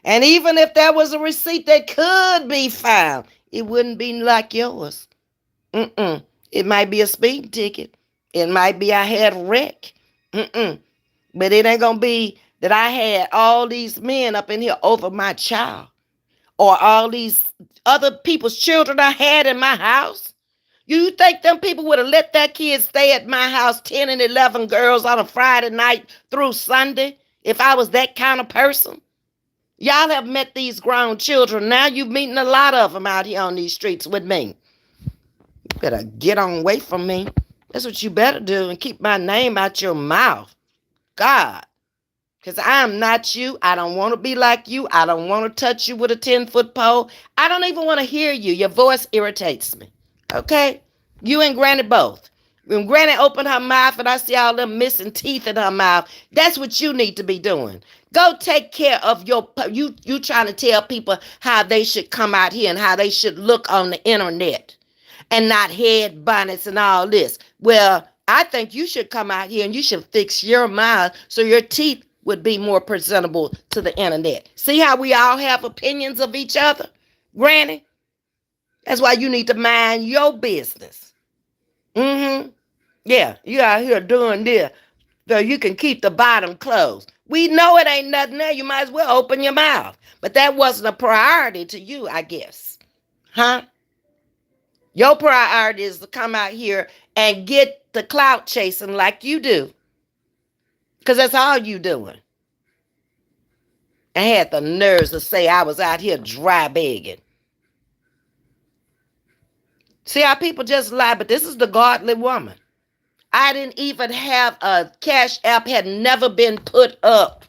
And even if there was a receipt that could be found, it wouldn't be like yours. It might be a speeding ticket. It might be I had a wreck. But it ain't gonna be that I had all these men up in here over my child. Or all these other people's children I had in my house. You think them people would have let their kids stay at my house, 10 and 11 girls on a Friday night through Sunday, if I was that kind of person? Y'all have met these grown children. Now you're meeting a lot of them out here on these streets with me. You better get on away from me. That's what you better do and keep my name out your mouth. God. Because I'm not you. I don't want to be like you. I don't want to touch you with a 10-foot pole. I don't even want to hear you. Your voice irritates me. Okay? You and Granny both. When Granny opened her mouth and I see all them missing teeth in her mouth, that's what you need to be doing. Go take care of you trying to tell people how they should come out here and how they should look on the internet and not head bonnets and all this. Well, I think you should come out here and you should fix your mouth so your teeth would be more presentable to the internet. See how we all have opinions of each other, Granny? That's why you need to mind your business. Mm-hmm. Yeah, you out here doing this so you can keep the bottom closed. We know it ain't nothing there. You might as well open your mouth. But that wasn't a priority to you, I guess. Huh? Your priority is to come out here and get the clout chasing like you do. Because that's all you doing. And had the nerves to say I was out here dry begging. See how people just lie, but this is the godly woman. I didn't even have a cash app, had never been put up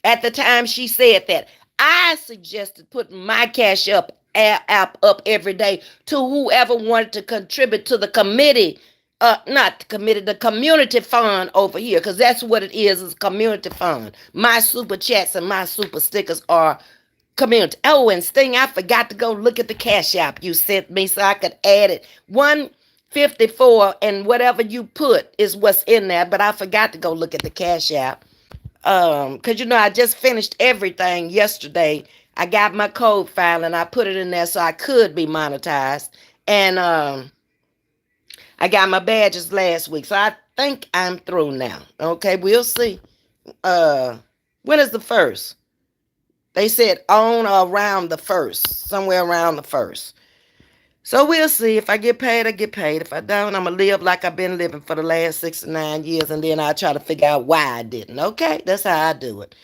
at the time she said that. I suggested putting my cash app up every day to whoever wanted to contribute to the committee, not the committee, the community fund over here, because that's what it is community fund. My super chats and my super stickers are community. Oh, and Sting, I forgot to go look at the cash app you sent me so I could add it. 154 and whatever you put is what's in there, but I forgot to go look at the cash app. Because I just finished everything yesterday. I got my code file and I put it in there so I could be monetized. And I got my badges last week. So I think I'm through now. Okay, we'll see. When is the first? They said on or around the first, somewhere around the first. So we'll see. If I get paid, I get paid. If I don't, I'm going to live like I've been living for the last 6 to 9 years, and then I'll try to figure out why I didn't. Okay? That's how I do it.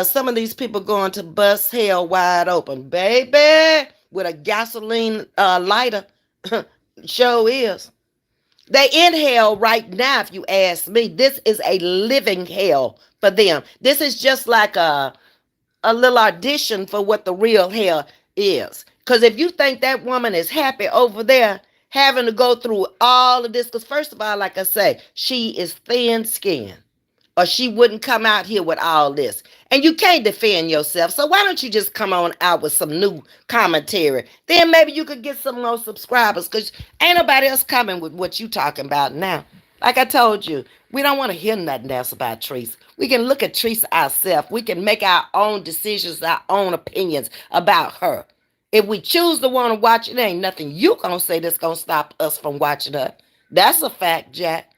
Some of these people going to bust hell wide open. Baby, with a gasoline lighter. Sure is. They in hell right now, if you ask me. This is a living hell for them. This is just like a little audition for what the real hell is. Because if you think that woman is happy over there having to go through all of this, because first of all, like I say, she is thin-skinned, or she wouldn't come out here with all this. And you can't defend yourself. So why don't you just come on out with some new commentary? Then maybe you could get some more subscribers, because ain't nobody else coming with what you talking about now. Like I told you, we don't want to hear nothing else about Teresa. We can look at Teresa ourselves. We can make our own decisions, our own opinions about her. If we choose to want to watch it, ain't nothing you gonna say that's gonna stop us from watching her. That's a fact, Jack.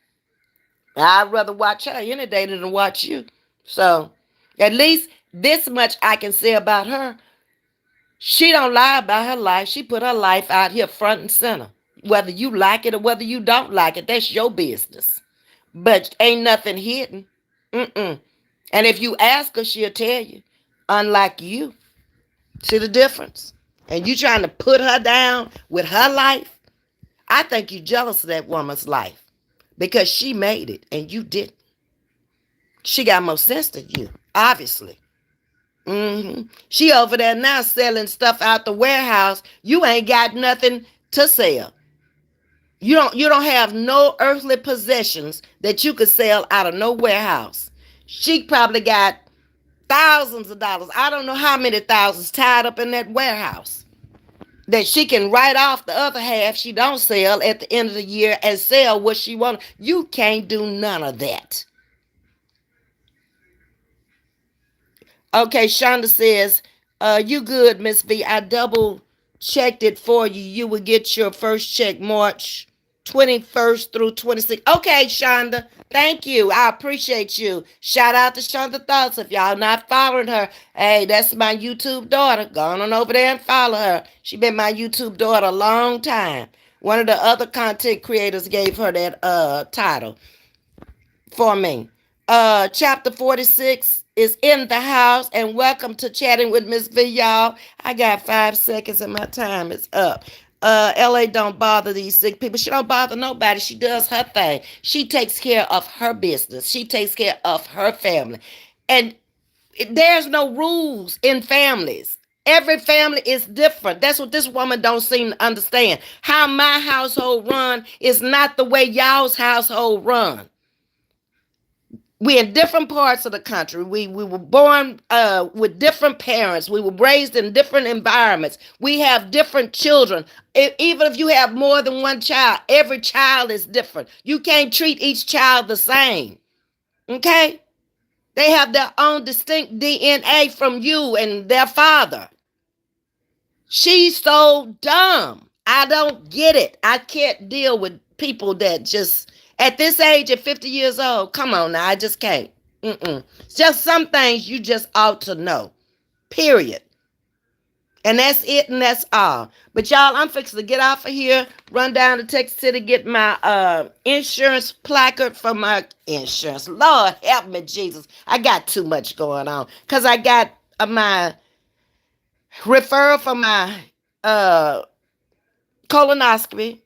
I'd rather watch her any day than watch you. So, at least this much I can say about her. She don't lie about her life. She put her life out here front and center. Whether you like it or whether you don't like it, that's your business. But ain't nothing hidden. Mm-mm. And if you ask her, she'll tell you. Unlike you. See the difference? And you trying to put her down with her life? I think you jealous of that woman's life. Because she made it and you didn't. She got more sense than you, obviously. She over there now selling stuff out the warehouse. You ain't got nothing to sell. You don't have no earthly possessions that you could sell out of no warehouse. She probably got thousands of dollars. I don't know how many thousands tied up in that warehouse that she can write off the other half she don't sell at the end of the year and sell what she wants. You can't do none of that. Okay, Shonda says, you good, Ms.V. I double checked it for you. You will get your first check March 21st through 26th. Okay, Shonda. Thank you. I appreciate you. Shout out to Shonda Thoughts. If y'all not following her, hey, that's my YouTube daughter. Go on over there and follow her. She been my YouTube daughter a long time. One of the other content creators gave her that title for me. Chapter 46 is in the house, and welcome to Chatting with Ms.V, y'all. I got 5 seconds and my time is up. LA don't bother these sick people. She don't bother nobody. She does her thing. She takes care of her business. She takes care of her family. And there's no rules in families. Every family is different. That's what this woman don't seem to understand. How my household run is not the way y'all's household run. We're in different parts of the country. We were born with different parents. We were raised in different environments. We have different children. Even if you have more than one child, every child is different. You can't treat each child the same. Okay? They have their own distinct DNA from you and their father. She's so dumb. I don't get it. I can't deal with people that just, at this age, at 50 years old, come on now, I just can't. It's just some things you just ought to know, period. And that's it and that's all. But y'all, I'm fixing to get off of here, run down to Texas City, get my insurance placard for my insurance. Lord help me, Jesus. I got too much going on. Because I got my referral for my uh, colonoscopy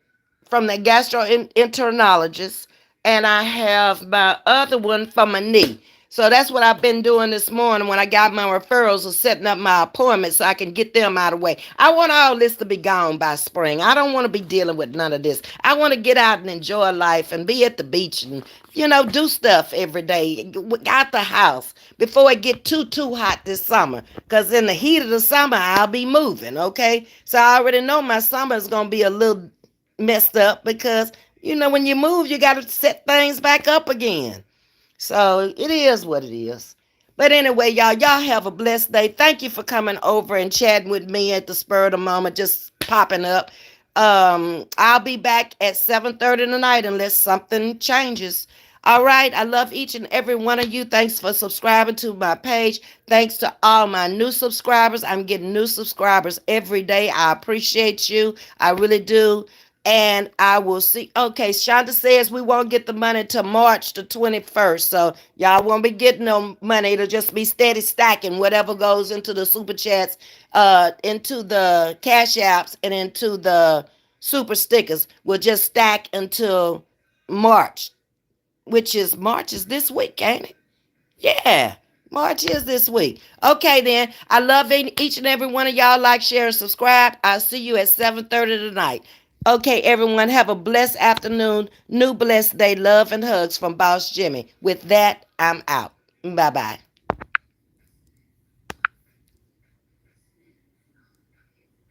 from the gastroenterologist, and I have my other one for my knee. So that's what I've been doing this morning when I got my referrals of setting up my appointments so I can get them out of the way. I want all this to be gone by spring. I don't want to be dealing with none of this. I want to get out and enjoy life and be at the beach and, do stuff every day out the house before it get too hot this summer. Because in the heat of the summer, I'll be moving, okay? So I already know my summer is going to be a little messed up because, when you move, you got to set things back up again. So it is what it is. But anyway, y'all have a blessed day. Thank you for coming over and chatting with me at the spur of the moment, just popping up. I'll be back at 7:30 tonight unless something changes. All right. I love each and every one of you. Thanks for subscribing to my page. Thanks to all my new subscribers. I'm getting new subscribers every day. I appreciate you. I really do. And I will see. Okay, Shonda says we won't get the money till March the 21st. So y'all won't be getting no money. It'll just be steady stacking. Whatever goes into the super chats, into the cash apps, and into the super stickers will just stack until March, which is March is this week, ain't it? Yeah. March is this week. Okay, then. I love each and every one of y'all. Like, share, and subscribe. I'll see you at 7:30 tonight. Okay, everyone, have a blessed afternoon. New blessed day. Love and hugs from Boss Jimmy. With that, I'm out. Bye-bye.